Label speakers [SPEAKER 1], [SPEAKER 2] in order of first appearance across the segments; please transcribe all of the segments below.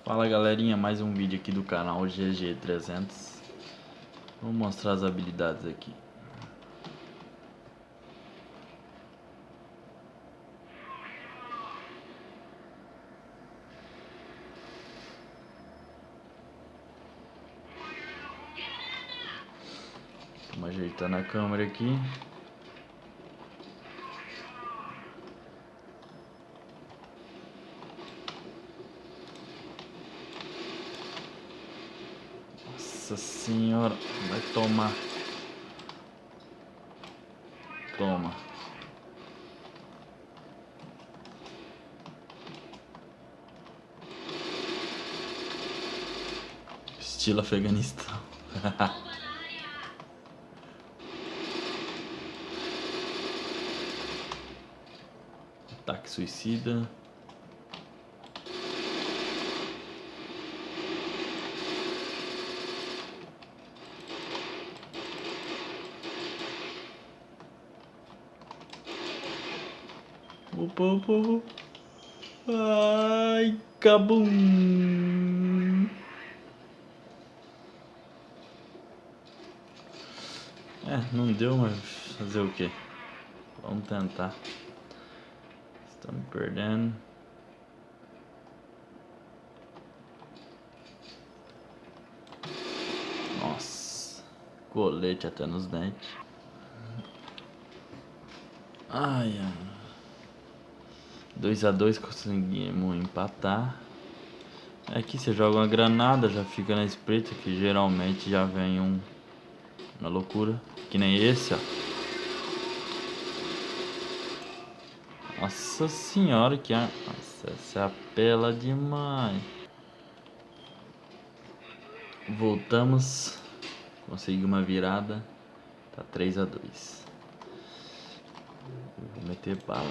[SPEAKER 1] Fala galerinha, mais um vídeo aqui do canal GG300. Vou mostrar as habilidades aqui. Vamos ajeitando a câmera aqui. Nossa senhora, vai tomar. Toma. Estilo Afeganistão. Ataque suicida. Opa. Ai, cabum. Não deu, mas fazer o que? Vamos tentar. Estamos perdendo. Nossa, colete até nos dentes. Ai. 2-2 conseguimos empatar. Aqui você joga uma granada, já fica na espreita, que geralmente já vem um na loucura. Que nem esse, ó. Nossa senhora, nossa, essa apela demais. Voltamos. Consegui uma virada. Tá 3-2. Vou meter bala.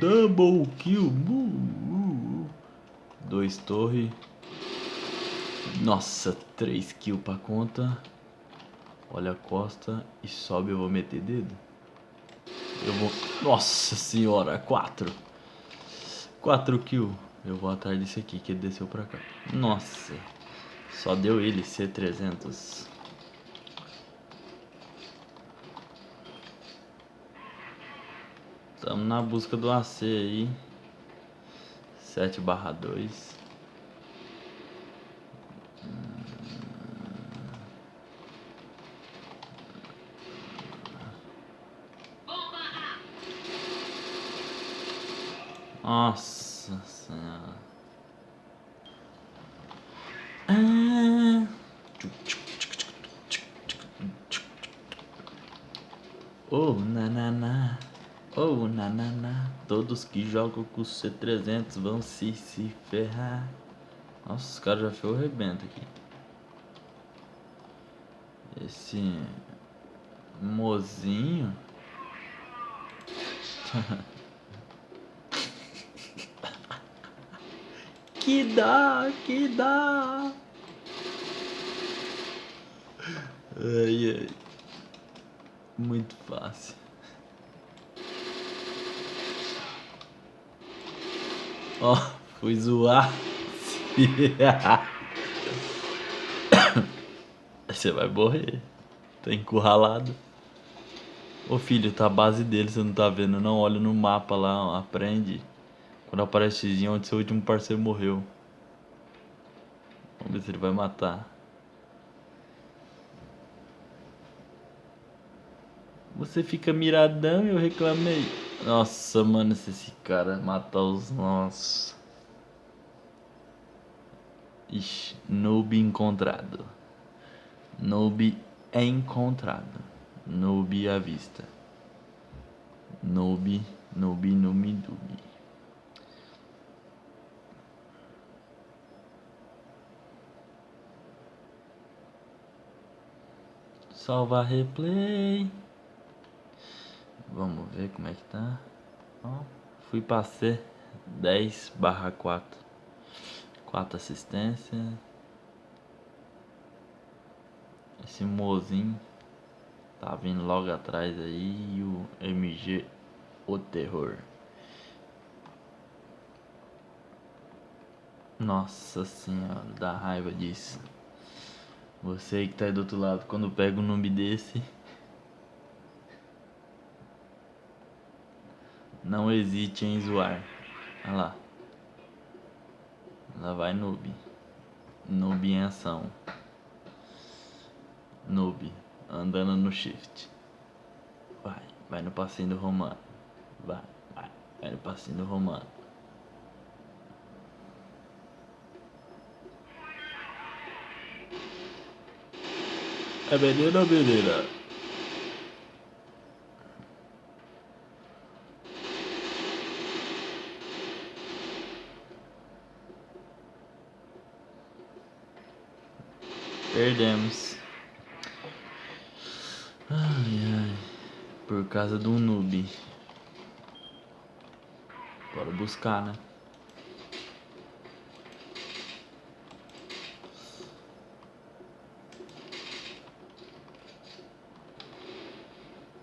[SPEAKER 1] Double kill. 2 torre. Nossa, 3 kills pra conta. Olha a costa e sobe, eu vou meter dedo. Nossa senhora, 4 kills. Eu vou atrás desse aqui que ele desceu pra cá. Nossa, só deu ele, C300. Estamos na busca do AC aí. 7/2. Nossa senhora. Oh, nanana. Oh, nanana. Todos que jogam com o C300 vão se ferrar. Nossa, os caras já fez o rebento aqui. Esse mozinho. Que dá. Ai. Muito fácil. Ó, fui zoar. Você vai morrer. Tá encurralado. Ô filho, tá a base dele, você não tá vendo não? Olha no mapa lá, ó, aprende. Quando aparece X onde seu último parceiro morreu. Vamos ver se ele vai matar. Você fica miradão e eu reclamei. Nossa, mano, se esse cara matar os nossos. Ixi, noob encontrado. Noob encontrado. Noob à vista. Noob. Salva replay. Vamos ver como é que tá. Ó, fui pra C 10/4. 4 assistências. Esse mozinho tá vindo logo atrás aí. E o MG, o terror. Nossa senhora, dá raiva disso. Você que tá aí do outro lado, quando pega um noob desse, não hesite em zoar. Olha lá. Lá vai noob. Noob em ação. Noob andando no shift. Vai no passinho do Romano. Vai no passinho do Romano. É menina ou menina? Perdemos. Ai. Por causa do noob. Bora buscar, né?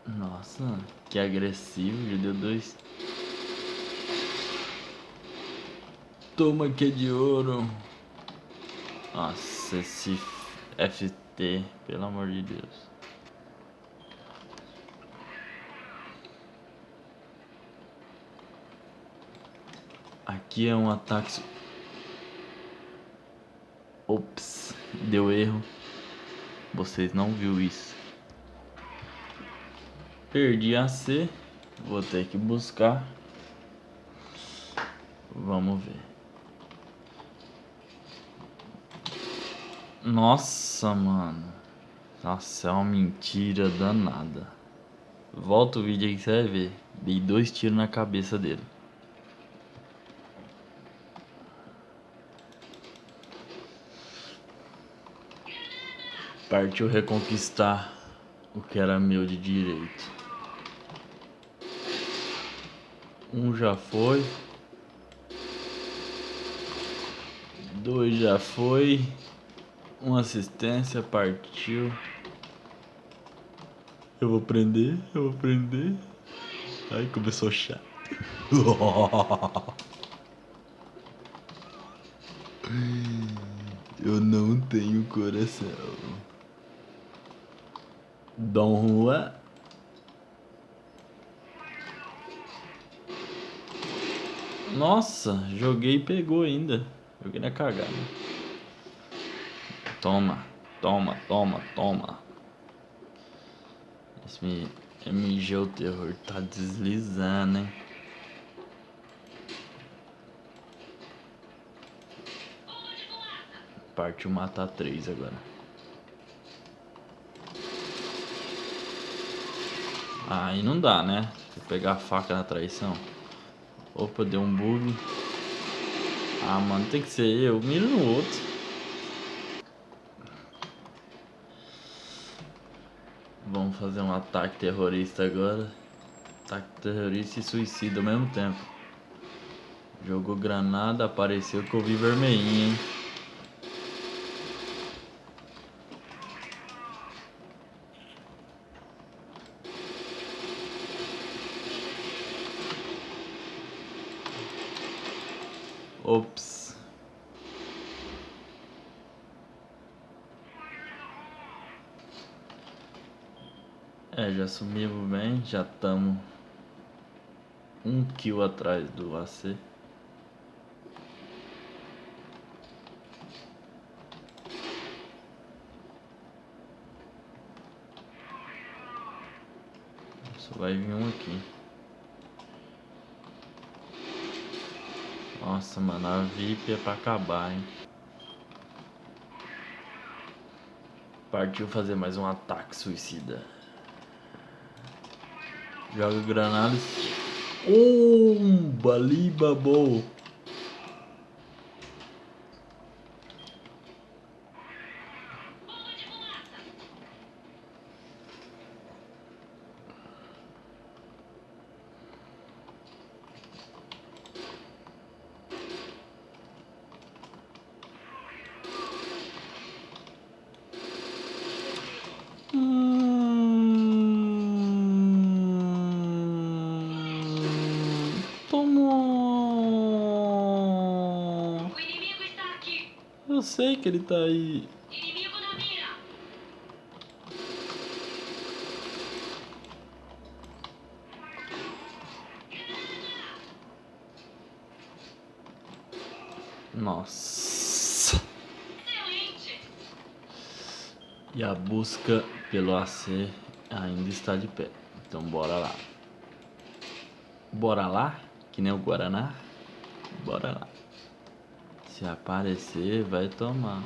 [SPEAKER 1] Nossa, que agressivo. Já deu 2. Toma que é de ouro. Nossa, esse FT, pelo amor de Deus. Aqui é um ataque. Ops, deu erro. Vocês não viu isso. Perdi a C. Vou ter que buscar. Vamos ver. Nossa, mano. Nossa, é uma mentira danada. Volta o vídeo aí que você vai ver. Dei 2 tiros na cabeça dele. Partiu reconquistar o que era meu de direito. Um já foi. 2 já foi. Uma assistência, partiu. Eu vou prender. Ai, começou chato. Eu não tenho coração. Dom Juan. Nossa, joguei e pegou ainda. Joguei na cagada. Toma. Esse MG o terror tá deslizando, hein? Partiu matar 3 agora. Aí não dá, né? Vou pegar a faca na traição. Opa, deu um bug. Ah, mano, tem que ser eu. Miro no outro. Vamos fazer um ataque terrorista agora. Ataque terrorista e suicida ao mesmo tempo. Jogou granada, apareceu que eu vi vermelhinho, hein? Ops. Já sumimos bem, já estamos 1 kill atrás do AC. Só vai vir um aqui. Nossa, mano, a VIP é pra acabar, hein? Partiu fazer mais um ataque suicida. Joga granadas. Balibabou. sei que ele tá aí.
[SPEAKER 2] Inimigo na mira.
[SPEAKER 1] Nossa.
[SPEAKER 2] Excelente.
[SPEAKER 1] E a busca pelo AC ainda está de pé. Então bora lá. Bora lá? Que nem o Guaraná? Bora lá. Se aparecer, vai tomar.